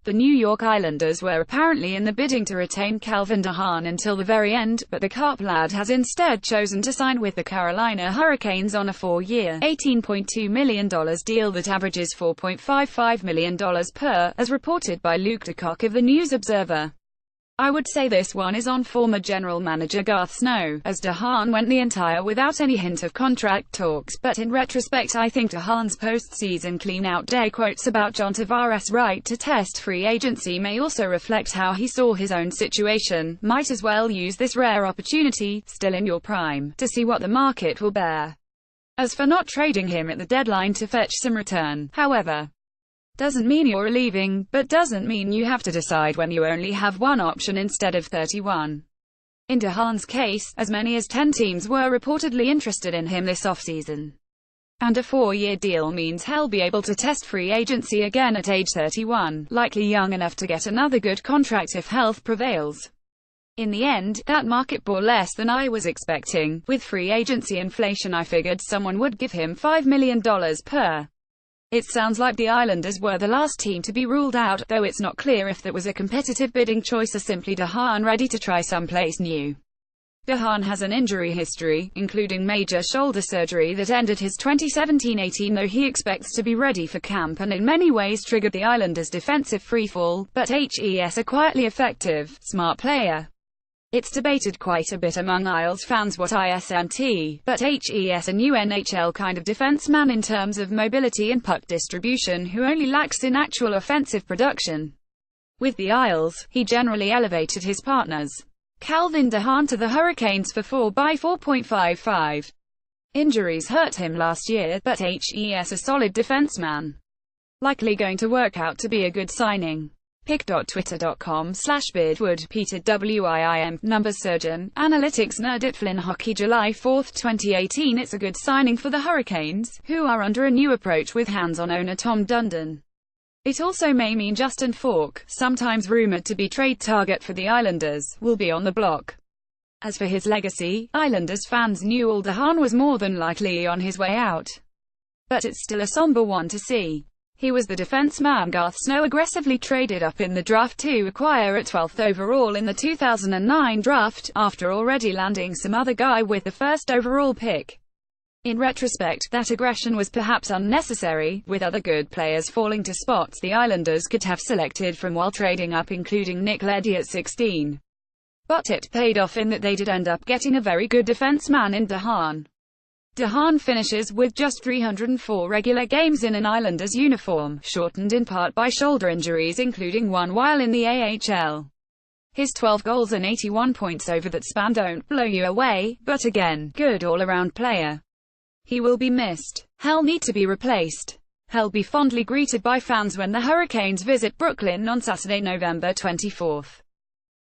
The New York Islanders were apparently in the bidding to retain Calvin de Haan until the very end, but the Carp lad has instead chosen to sign with the Carolina Hurricanes on a 4-year, $18.2 million deal that averages $4.55 million per, as reported by Luke DeCock of the News Observer. I would say this one is on former general manager Garth Snow, as de Haan went the entire without any hint of contract talks, but in retrospect I think de Haan's post-season clean-out day quotes about John Tavares' right to test free agency may also reflect how he saw his own situation. Might as well use this rare opportunity, still in your prime, to see what the market will bear. As for not trading him at the deadline to fetch some return, however, doesn't mean you're leaving, but doesn't mean you have to decide when you only have one option instead of 31. In de Haan's case, as many as 10 teams were reportedly interested in him this offseason. And a 4-year deal means he'll be able to test free agency again at age 31, likely young enough to get another good contract if health prevails. In the end, that market bore less than I was expecting. With free agency inflation I figured someone would give him $5 million per. It sounds like the Islanders were the last team to be ruled out, though it's not clear if that was a competitive bidding choice or simply de Haan ready to try someplace new. De Haan has an injury history, including major shoulder surgery that ended his 2017-18, though he expects to be ready for camp and in many ways triggered the Islanders' defensive freefall, but he's a quietly effective, smart player. It's debated quite a bit among Isles fans what isn't, but he's a new NHL kind of defenseman in terms of mobility and puck distribution who only lacks in actual offensive production. With the Isles, he generally elevated his partners, Calvin de Haan, to the Hurricanes for 4x4.55. Injuries hurt him last year, but he's a solid defenseman. Likely going to work out to be a good signing. Pic.twitter.com/Beardwood Peter WIIM, numbers surgeon, analytics nerd at Flynn Hockey July 4, 2018. It's a good signing for the Hurricanes, who are under a new approach with hands-on owner Tom Dundon. It also may mean Justin Falk, sometimes rumored to be trade target for the Islanders, will be on the block. As for his legacy, Islanders fans knew de Haan was more than likely on his way out. But it's still a somber one to see. He was the defenseman Garth Snow aggressively traded up in the draft to acquire at 12th overall in the 2009 draft, after already landing some other guy with the first overall pick. In retrospect, that aggression was perhaps unnecessary, with other good players falling to spots the Islanders could have selected from while trading up, including Nick Leddy at 16. But it paid off in that they did end up getting a very good defenseman in de Haan. De Haan finishes with just 304 regular games in an Islanders uniform, shortened in part by shoulder injuries, including one while in the AHL. His 12 goals and 81 points over that span don't blow you away, but again, good all-around player. He will be missed. He'll need to be replaced. He'll be fondly greeted by fans when the Hurricanes visit Brooklyn on Saturday, November 24.